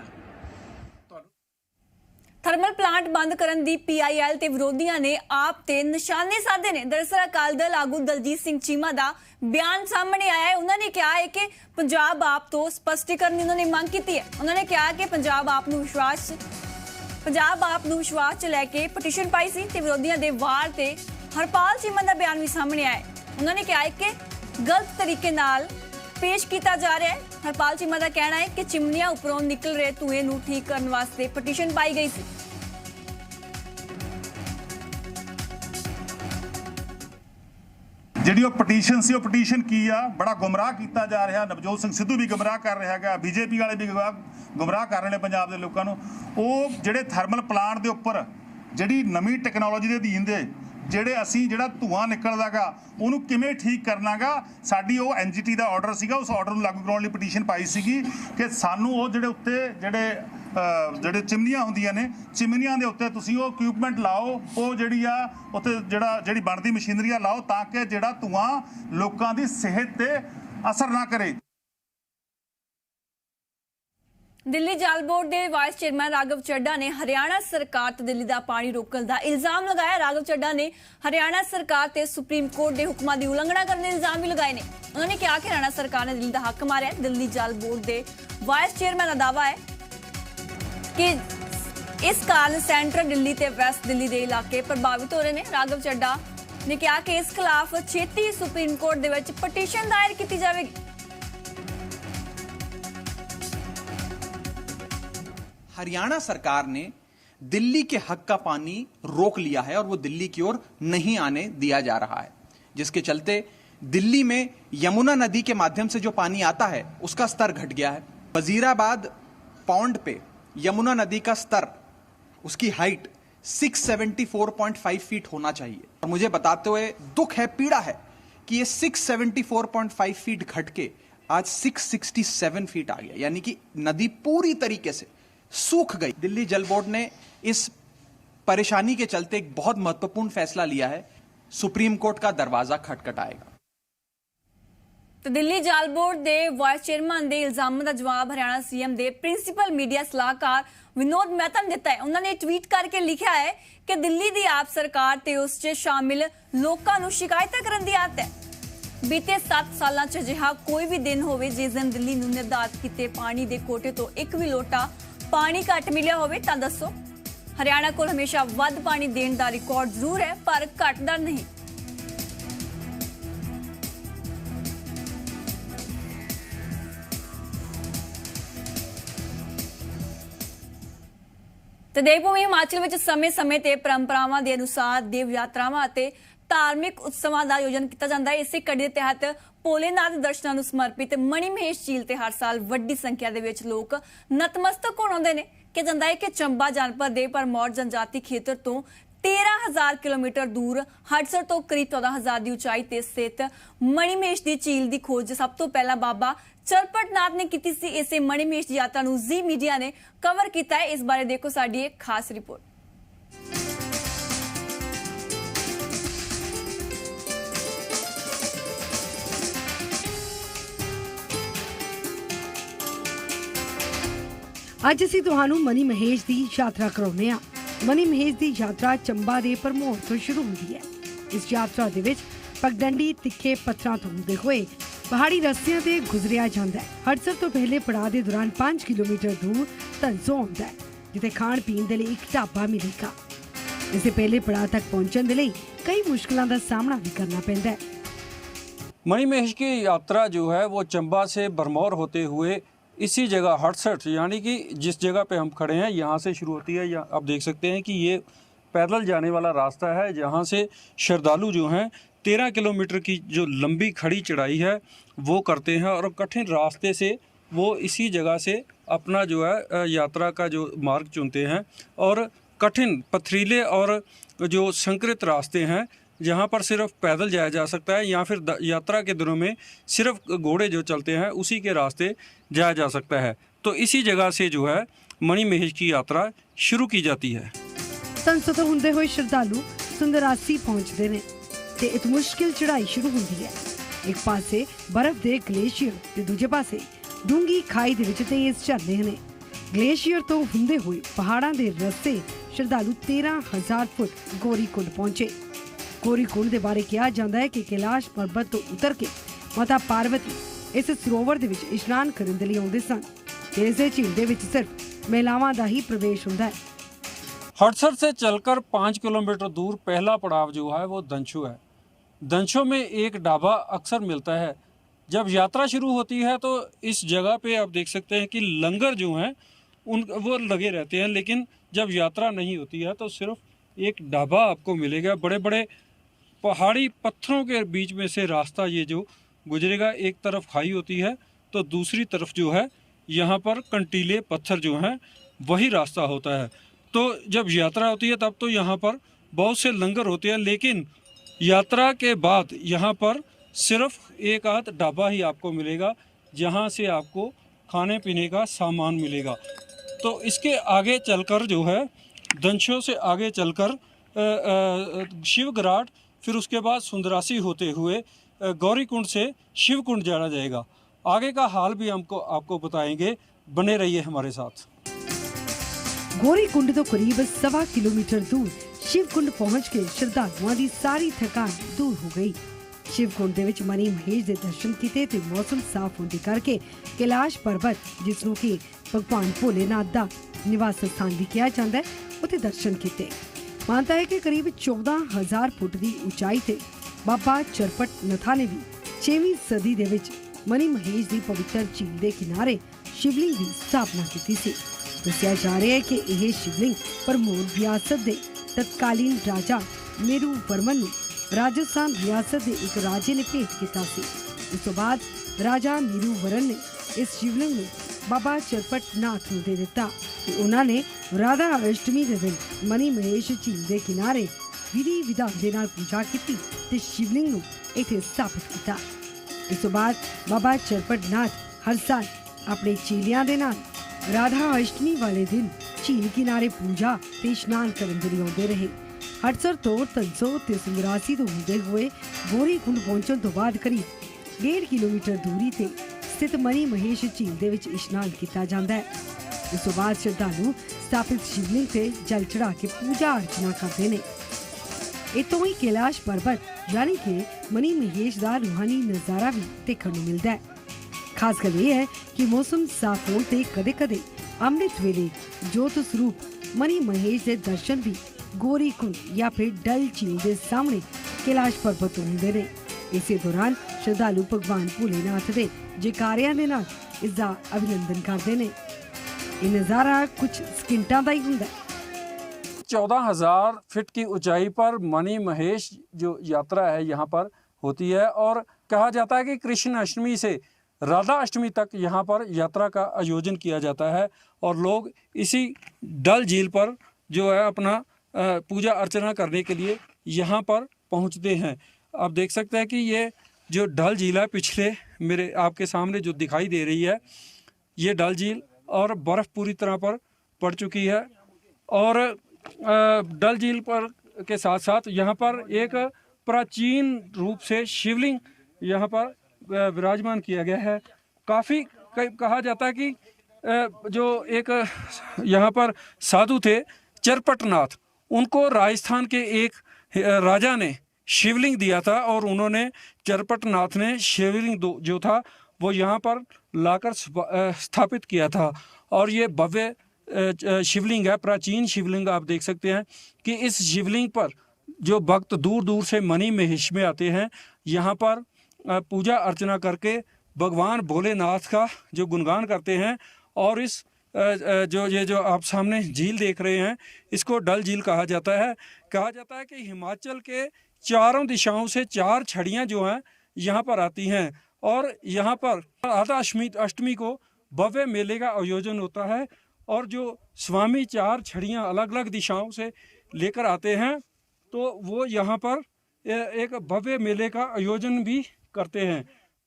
ਥਰਮਲ ਪਲਾਂਟ ਬੰਦ ਕਰਨ ਦੀ PIL ਤੇ ਵਿਰੋਧੀਆਂ ਨੇ ਆਪ ਤੇ ਨਿਸ਼ਾਨੇ ਸਾਧੇ ਨੇ। ਦਰਅਸਲ ਅਕਾਲੀ ਦਲ ਆਗੂ ਦਲਜੀਤ ਸਿੰਘ ਚੀਮਾ ਦਾ ਬਿਆਨ ਸਾਹਮਣੇ ਆਇਆ ਹੈ। ਉਹਨਾਂ ਨੇ ਕਿਹਾ ਹੈ ਕਿ ਪੰਜਾਬ ਆਪ ਤੋਂ ਸਪਸ਼ਟੀਕਰਨ ਦੀ ਉਹਨਾਂ ਨੇ ਮੰਗ ਕੀਤੀ ਹੈ। ਉਹਨਾਂ ਨੇ ਕਿਹਾ ਕਿ ਪੰਜਾਬ ਆਪ ਨੂੰ ਵਿਸ਼ਵਾਸ 'ਚ ਲੈ ਕੇ ਪਟੀਸ਼ਨ ਪਾਈ ਸੀ ਤੇ ਵਿਰੋਧੀਆਂ ਦੇ ਵਾਰ ਤੇ ਹਰਪਾਲ ਚੀਮਾ ਦਾ ਬਿਆਨ ਵੀ ਸਾਹਮਣੇ ਆਇਆ ਹੈ। ਉਹਨਾਂ ਨੇ ਕਿਹਾ ਹੈ ਕਿ ਗਲਤ ਤਰੀਕੇ ਨਾਲ ਪੇਸ਼ ਕੀਤਾ ਜਾ ਰਿਹਾ ਹੈ। ਹਰਪਾਲ ਚੀਮਾ ਦਾ ਕਹਿਣਾ ਹੈ ਕਿ ਚਿਮਨੀਆਂ ਉੱਪਰੋਂ ਨਿਕਲ ਰਹੇ ਧੂਏ ਨੂੰ ਠੀਕ ਕਰਨ ਵਾਸਤੇ ਪਟੀਸ਼ਨ ਪਾਈ ਗਈ ਸੀ। ਜਿਹੜੀ ਉਹ ਪਟੀਸ਼ਨ ਸੀ, ਉਹ ਪਟੀਸ਼ਨ ਕੀ ਆ? ਬੜਾ ਗੁੰਮਰਾਹ ਕੀਤਾ ਜਾ ਰਿਹਾ। ਨਵਜੋਤ ਸਿੰਘ ਸਿੱਧੂ ਵੀ ਗੁੰਮਰਾਹ ਕਰ ਰਿਹਾ ਹੈਗਾ, ਬੀਜੇਪੀ ਵਾਲੇ ਵੀ ਗੁੰਮਰਾਹ ਕਰ ਰਹੇ ਨੇ ਪੰਜਾਬ ਦੇ ਲੋਕਾਂ ਨੂੰ। ਉਹ ਜਿਹੜੇ ਥਰਮਲ ਪਲਾਂਟ ਦੇ ਉੱਪਰ ਜਿਹੜੀ ਨਵੀਂ ਟੈਕਨੋਲੋਜੀ ਦੇ ਅਧੀਨ ਦੇ ਜਿਹੜਾ ਧੂਆਂ ਨਿਕਲਦਾਗਾ ਉਹਨੂੰ ਕਿਵੇਂ ਠੀਕ ਕਰਨਾਗਾ, ਸਾਡੀ ਉਹ NGT ਦਾ ਆਰਡਰ ਸੀਗਾ, ਉਸ ਆਰਡਰ ਨੂੰ ਲਾਗੂ ਕਰਾਉਣ ਲਈ ਪਟੀਸ਼ਨ ਪਾਈ ਸੀਗੀ ਕਿ ਸਾਨੂੰ ਉਹ ਜਿਹੜੇ ਚਿਮਨੀਆਂ ਹੁੰਦੀਆਂ ਨੇ, ਚਿਮਨੀਆਂ ਦੇ ਉੱਤੇ ਤੁਸੀਂ ਉਹ ਇਕਵਿਪਮੈਂਟ ਲਾਓ, ਉਹ ਜਿਹੜੀ ਬਣਦੀ ਮਸ਼ੀਨਰੀ ਆ ਲਾਓ, ਤਾਂ ਕਿ ਜਿਹੜਾ ਧੂਆਂ ਲੋਕਾਂ ਦੀ ਸਿਹਤ ਤੇ ਅਸਰ ਨਾ ਕਰੇ। ਦਿੱਲੀ ਜਲ ਬੋਰਡ ਦੇ ਵਾਈਸ ਚੇਅਰਮੈਨ ਰਾਘਵ ਚੱਡਾ ਨੇ ਹਰਿਆਣਾ ਸਰਕਾਰ ਤੇ ਦਿੱਲੀ ਦਾ ਪਾਣੀ ਰੋਕਣ ਦਾ ਇਲਜ਼ਾਮ ਲਗਾਇਆ। ਰਾਘਵ ਚੱਡਾ ਨੇ ਹਰਿਆਣਾ ਸਰਕਾਰ ਤੇ ਸੁਪਰੀਮ ਕੋਰਟ ਦੇ ਹੁਕਮਾਂ ਦੀ ਉਲੰਘਣਾ ਕਰਨ ਦੇ ਇਲਜ਼ਾਮ ਵੀ ਲਗਾਏ ਨੇ। ਉਹਨਾਂ ਨੇ ਕਿਹਾ ਕਿ ਹਰਿਆਣਾ ਸਰਕਾਰ ਨੇ ਦਿੱਲੀ ਦਾ ਹੱਕ ਮਾਰਿਆ। ਦਿੱਲੀ ਜਲ ਬੋਰਡ ਦੇ ਵਾਈਸ ਚੇਅਰਮੈਨ ਦਾ ਦਾਅਵਾ ਹੈ ਕਿ ਇਸ ਕਾਰਨ ਸੈਂਟਰਲ ਦਿੱਲੀ ਤੇ ਵੈਸਟ ਦਿੱਲੀ ਦੇ ਇਲਾਕੇ ਪ੍ਰਭਾਵਿਤ ਹੋ ਰਹੇ ਨੇ। ਰਾਘਵ ਚੱਡਾ ਨੇ ਕਿਹਾ ਕਿ ਇਸ ਖਿਲਾਫ ਛੇਤੀ ਸੁਪਰੀਮ ਕੋਰਟ ਦੇ ਵਿੱਚ ਪਟੀਸ਼ਨ ਦਾਇਰ ਕੀਤੀ ਜਾਵੇਗੀ। हरियाणा सरकार ने दिल्ली के हक का पानी रोक लिया है और वो दिल्ली की ओर नहीं आने दिया जा रहा है, जिसके चलते दिल्ली में यमुना नदी के माध्यम से जो पानी आता है उसका स्तर घट गया है। वजीराबाद पौंड पे यमुना नदी का स्तर, उसकी हाइट 674.5 फीट होना चाहिए और मुझे बताते हुए दुख है, पीड़ा है कि ये 674.5 फीट घट के आज 667 फीट आ गया, यानी कि नदी पूरी तरीके से सूख गई। दिल्ली जल बोर्ड ने इस परेशानी के चलते एक बहुत महत्वपूर्ण फैसला लिया है, सुप्रीम कोर्ट का दरवाजा खटखटाएगा। तो दिल्ली जल बोर्ड के वाइस चेयरमैन के इल्जामों का जवाब हरियाणा सीएम के प्रिंसीपल मीडिया सलाहकार विनोद मेहता ने दिता है। उन्होंने ट्वीट करके लिखा है कि दिल्ली की आप सरकार ते उस च शामिल लोगों को शिकायत करने की आदत है। बीते 7 सालों च अजिहा कोई भी दिन होवे जिस दिन दिल्ली नूं निर्धारित किए पानी के कोटे तो एक भी लोटा पानी घट मिलिया होवे तां दसो। हरियाणा को हमेशा वध पानी देने का रिकॉर्ड जरूर है पर घट दा नहीं। तो देवभूमि हिमाचल में समय-समय ते परंपरावां दे अनुसार देव यात्रावां अते धार्मिक उत्सवां दा आयोजन किया जाता है। इसी कड़ी के तहत भोलेनाथ दर्शनां नूं समर्पित मणि महेश झील ते हर साल वड्डी संख्या दे विच लोक नतमस्तक होण आउंदे ने। कहा जाता है कि चंबा जनपद के भरमौर जनजाति खेत्र तो 13,000 किलोमीटर दूर हडसर तो करीब 14,000 की ऊंचाई ते स्थित मणि महेश की झील की खोज सब तो पहला बाबा चरपट नाथ ने की सी। इसे मणि महेश की यात्रा नूं जी मीडिया ने कवर किया है। इस बारे देखो साडी एक खास रिपोर्ट। ਅੱਜ ਅਸੀਂ ਤੁਹਾਨੂੰ ਮਨੀ ਮਹੇਸ਼ ਦੀ ਯਾਤਰਾ ਕਰਾਉਂਦੇ ਹਾਂ। ਮਨੀ ਮਹੇਸ਼ ਦੀ ਯਾਤਰਾ ਚੰਬਾ ਦੇ ਭਰਮੌਰ ਤੋਂ ਸ਼ੁਰੂ ਹੁੰਦੀ ਹੈ। ਇਸ ਯਾਤਰਾ ਦੇ ਵਿੱਚ ਪਗਡੰਡੀ ਤਿੱਖੇ ਪੱਥਰਾਂ ਤੋਂ ਹੁੰਦੇ ਹੋਏ ਪਹਾੜੀ ਰਸਤਿਆਂ ਤੇ ਗੁਜ਼ਰਿਆ ਜਾਂਦਾ ਹੈ। ਹਡਸਰ ਤੋਂ ਪਹਿਲੇ ਪੜਾਅ ਦੇ ਦੌਰਾਨ 5 ਕਿਲੋਮੀਟਰ ਦੂਰ ਧਨਸੋ ਆਉਂਦਾ ਹੈ, ਜਿੱਥੇ ਖਾਣ ਪੀਣ ਦੇ ਲਈ ਇੱਕ ਢਾਬਾ ਮਿਲੇਗਾ। ਇਸ ਦੇ ਪਹਿਲੇ ਪੜਾਅ ਤੱਕ ਪਹੁੰਚਣ ਦੇ ਲਈ ਕਈ ਮੁਸ਼ਕਲਾਂ ਦਾ ਸਾਹਮਣਾ ਵੀ ਕਰਨਾ ਪੈਂਦਾ है। मणि महेश की यात्रा जो है वो चंबा से भरमौर होते हुए इसी जगह हडसर यानी कि जिस जगह पे हम खड़े हैं यहाँ से शुरू होती है। या आप देख सकते हैं कि ये पैदल जाने वाला रास्ता है, जहाँ से श्रद्धालु जो हैं 13 किलोमीटर की जो लंबी खड़ी चढ़ाई है वो करते हैं और कठिन रास्ते से वो इसी जगह से अपना जो है यात्रा का जो मार्ग चुनते हैं। और कठिन पथरीले और जो संकरित रास्ते हैं जहाँ पर सिर्फ पैदल जाया जा सकता है या फिर यात्रा के दिनों में सिर्फ घोड़े जो चलते हैं उसी के रास्ते जाया जा सकता है। तो इसी जगह से जो है मणि महेश की यात्रा शुरू की जाती है। ਧਨਸੋ ਤੋਂ ਹੁੰਦੇ ਹੋਏ ਸ਼ਰਧਾਲੂ ਸੁੰਦਰਾਸੀ ਪਹੁੰਚਦੇ ਨੇ ਤੇ ਇੱਕ ਮੁਸ਼ਕਿਲ ਚੜ੍ਹਾਈ ਸ਼ੁਰੂ ਹੁੰਦੀ ਹੈ। ਇੱਕ ਪਾਸੇ ਬਰਫ਼ ਦੇ ਗਲੇਸ਼ੀਅਰ ਤੇ ਦੂਜੇ ਪਾਸੇ ਡੂੰਗੀ ਖਾਈ ਦੇ ਵਿੱਚ ਤੇਜ਼ ਝਰਨੇ ਨੇ। ਗਲੇਸ਼ੀਅਰ ਤੋਂ ਹੁੰਦੇ ਹੋਏ ਪਹਾੜਾਂ ਦੇ ਰਸਤੇ ਸ਼ਰਧਾਲੂ 13,000 ਫੁੱਟ ਗੋਰੀ ਕੁੰਡ ਪਹੁੰਚੇ। ਗੋਰੀ ਕੁੰਡ ਦੇ ਬਾਰੇ ਕਿਹਾ ਜਾਂਦਾ ਹੈ ਕਿ ਕੈਲਾਸ਼ ਪਰਬਤ ਤੋਂ ਉਤਰ ਕੇ ਮਾਤਾ ਪਾਰਵਤੀ इस सरोवर ਦੇ ਵਿੱਚ ਇਸ਼ਨਾਨ ਕਰਨ ਦੇ ਲਈ ਆਉਂਦੇ ਸਨ ਤੇ ਇਸੇ ਝੀਲ ਦੇ ਵਿੱਚ ਸਿਰਫ ਮਹਿਲਾਵਾਂ ਦਾ ਹੀ ਪ੍ਰਵੇਸ਼ ਹੁੰਦਾ ਹੈ। हडसर से चलकर 5 किलोमीटर दूर पहला पड़ाव जो है वो दंशो है। दंशो में एक ढाबा अक्सर मिलता है। जब यात्रा शुरू होती है तो इस जगह पे आप देख सकते हैं कि लंगर जो हैं उन वो लगे रहते हैं, लेकिन जब यात्रा नहीं होती है तो सिर्फ एक ढाबा आपको मिलेगा। बड़े बड़े पहाड़ी पत्थरों के बीच में से रास्ता ये जो गुजरेगा, एक तरफ खाई होती है तो दूसरी तरफ जो है यहाँ पर कंटीले पत्थर जो हैं वही रास्ता होता है। तो जब यात्रा होती है तब तो यहाँ पर बहुत से लंगर होते हैं, लेकिन यात्रा के बाद यहाँ पर सिर्फ एक आध ढाबा ही आपको मिलेगा जहाँ से आपको खाने पीने का सामान मिलेगा। तो इसके आगे चलकर जो है दंशो से आगे चलकर शिवगराट, फिर उसके बाद सुंदरासी होते हुए गौरीकुंड से शिवकुंड जाना जाएगा। आगे का हाल भी आपको बताएंगे, बने रहिए हमारे साथ। ਗੋਰੀਕੁੰਡ ਤੋਂ ਕਰੀਬ 1.25 ਕਿਲੋਮੀਟਰ ਦੂਰ ਸ਼ਿਵਕੁੰਡ ਪਹੁੰਚ ਕੇ ਸ਼ਰਧਾਲੂਆਂ ਦੀ ਸਾਰੀ ਥਕਾਨ ਦੂਰ ਹੋ ਗਈ। ਸ਼ਿਵਕੁੰਡ ਦੇ ਵਿੱਚ ਮਨੀ ਮਹੇਸ਼ ਦੇ ਦਰਸ਼ਨ ਕੀਤੇ ਤੇ ਮੌਸਮ ਸਾਫ਼ ਹੋਣ ਦੇ ਕਰਕੇ ਕੈਲਾਸ਼ ਪਰਬਤ, ਜਿਸ ਨੂੰ ਕਿ ਭਗਵਾਨ ਭੋਲੇਨਾਥ ਦਾ ਨਿਵਾਸ ਸਥਾਨ ਵੀ ਕਿਹਾ ਜਾਂਦਾ ਹੈ, ਉੱਥੇ ਦਰਸ਼ਨ ਕੀਤੇ। ਮਾਨਤਾ ਹੈ ਕਿ ਕਰੀਬ 14,000 ਫੁੱਟ ਦੀ ਉਚਾਈ ਤੇ ਬਾਬਾ ਚਰਪਟ ਨਥਾ ਨੇ ਵੀ 6ਵੀਂ ਸਦੀ ਦੇ ਵਿੱਚ ਮਨੀ ਮਹੇਸ਼ ਦੀ ਪਵਿੱਤਰ ਝੀਲ ਦੇ ਕਿਨਾਰੇ ਸ਼ਿਵਲਿੰਗ ਦੀ ਸਥਾਪਨਾ ਕੀਤੀ ਸੀ। ਦੱਸਿਆ ਜਾ ਰਿਹਾ ਹੈ ਕਿ ਇਹ ਸ਼ਿਵਲਿੰਗ ਭਰਮੌਰ ਰਿਆਸਤ ਦੇ ਤਤਕਾਲੀਨ ਰਾਜਾ ਮੇਰੂ ਵਰਮਨ ਨੂੰ ਰਾਜਸਥਾਨ ਰਿਆਸਤ ਦੇ ਇੱਕ ਰਾਜੇ ਨੇ ਭੇਟ ਕੀਤਾ ਸੀ। ਉਸ ਤੋਂ ਬਾਅਦ ਰਾਜਾ ਮੇਰੂ ਵਰਨ ਨੇ ਇਸ ਸ਼ਿਵਲਿੰਗ ਨੂੰ ਬਾਬਾ ਚਰਪਟ ਨਾਥ ਨੂੰ ਦੇ ਦਿੱਤਾ ਤੇ ਉਹਨਾਂ ਨੇ ਰਾਧਾ ਅਸ਼ਟਮੀ ਦੇ ਦਿਨ ਮਨੀ ਮਹੇਸ਼ ਝੀਲ ਦੇ ਕਿਨਾਰੇ ਵਿਧੀ ਵਿਧਾਨ ਦੇ ਨਾਲ ਪੂਜਾ ਕੀਤੀ ਤੇ ਸ਼ਿਵਲਿੰਗ ਨੂੰ ਇੱਥੇ ਸਥਾਪਿਤ ਕੀਤਾ। ਇਸ ਤੋਂ ਬਾਅਦ ਬਾਬਾ ਚਰਪਟ ਨਾਥ ਹਰ ਸਾਲ ਆਪਣੇ ਚੇਲਿਆਂ ਦੇ ਨਾਲ ਰਾਧਾ ਅਸ਼ਟਮੀ ਵਾਲੇ ਦਿਨ ਝੀਲ ਕਿਨਾਰੇ ਪੂਜਾ ਤੇ ਇਸ਼ਨਾਨ ਕਰਨ ਦੇ ਲਈ ਆਉਂਦੇ ਰਹੇ। ਹੜਸਰ ਤੋਂ 383 ਤੋਂ ਹੁੰਦੇ ਹੋਏ ਗੋਰੀਕੁੰਡ ਪਹੁੰਚਣ ਤੋਂ ਬਾਅਦ ਕਰੀਬ 1.5 ਕਿਲੋਮੀਟਰ ਦੂਰੀ ਤੇ ਸਥਿਤ ਮਨੀ ਮਹੇਸ਼ ਝੀਲ ਦੇ ਵਿੱਚ ਇਸ਼ਨਾਨ ਕੀਤਾ ਜਾਂਦਾ ਹੈ। ਇਸ ਤੋਂ ਬਾਅਦ ਸ਼ਰਧਾਲੂ ਸਥਾਪਿਤ ਸ਼ਿਵਲਿੰਗ ਤੇ ਜਲ ਚੜਾ ਕੇ ਪੂਜਾ ਅਰਚਨਾ ਕਰਦੇ ਨੇ। ਇਤੋਂ ਹੀ ਕੈਲਾਸ਼ ਪਰਬਤ ਯਾਨੀ ਕਿ ਮਨੀ ਮਹੇਸ਼ ਦਾ ਰੂਹਾਨੀ ਨਜ਼ਾਰਾ ਵੀ ਦੇਖਣ ਨੂੰ ਮਿਲਦਾ ਹੈ। ਖਾਸ ਗੱਲ ਇਹ ਹੈ ਕਿ ਮੌਸਮ ਸਾਫ਼ ਹੋਣ ਤੇ ਕਦੇ-ਕਦੇ ਅੰਮ੍ਰਿਤ ਵੇਲੇ ਜੋਤ ਸਰੂਪ ਮਨੀ ਮਹੇਸ਼ ਦੇ ਦਰਸ਼ਨ ਵੀ ਗੋਰੀਕੁੰਡ ਜਾਂ ਫਿਰ ਡਲ ਝੀਲ ਦੇ ਸਾਹਮਣੇ ਕੈਲਾਸ਼ ਪਰਬਤ ਤੋਂ ਹੁੰਦੇ ਨੇ। ਇਸੇ ਦੌਰਾਨ ਸ਼ਰਧਾਲੂ ਭਗਵਾਨ ਭੋਲੇਨਾਥ ਦੇ ਜੈਕਾਰਿਆਂ ਦੇ ਨਾਲ ਇਸ ਦਾ ਅਭਿਨੰਦਨ ਕਰਦੇ ਨੇ। ਇਹ ਨਜ਼ਾਰਾ कुछ ਸਕਿੰਟਾਂ ਦਾ ਹੀ ਹੁੰਦਾ ਹੈ। 14,000 फीट की ऊंचाई पर मणि महेश जो यात्रा है यहाँ पर होती है और कहा जाता है कि कृष्ण अष्टमी से राधा अष्टमी तक यहाँ पर यात्रा का आयोजन किया जाता है और लोग इसी डल झील पर जो है अपना पूजा अर्चना करने के लिए यहाँ पर पहुँचते हैं। आप देख सकते हैं कि ये जो डल झील है पिछले मेरे आपके सामने जो दिखाई दे रही है ये डल झील और बर्फ़ पूरी तरह पर पड़ चुकी है और डल झील पर के साथ साथ यहाँ पर एक प्राचीन रूप से शिवलिंग यहाँ पर विराजमान किया गया है। काफ़ी कहा जाता है कि जो एक यहाँ पर साधु थे चरपटनाथ, उनको राजस्थान के एक राजा ने शिवलिंग दिया था और उन्होंने चरपटनाथ ने शिवलिंग जो था वो यहाँ पर लाकर स्थापित किया था और ये भव्य शिवलिंग है, प्राचीन शिवलिंग। आप देख सकते हैं कि इस शिवलिंग पर जो भक्त दूर दूर से मणि महेश में आते हैं यहाँ पर पूजा अर्चना करके भगवान भोलेनाथ का जो गुणगान करते हैं। और इस जो आप सामने झील देख रहे हैं इसको डल झील कहा जाता है। कहा जाता है कि हिमाचल के चारों दिशाओं से 4 छड़ियाँ जो हैं यहाँ पर आती हैं और यहाँ पर राधा अष्टमी को भव्य मेले का आयोजन होता है और जो स्वामी 4 छड़ियाँ अलग अलग दिशाओं से लेकर आते हैं तो वो यहाँ पर एक भव्य मेले का आयोजन भी करते हैं।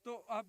तो आप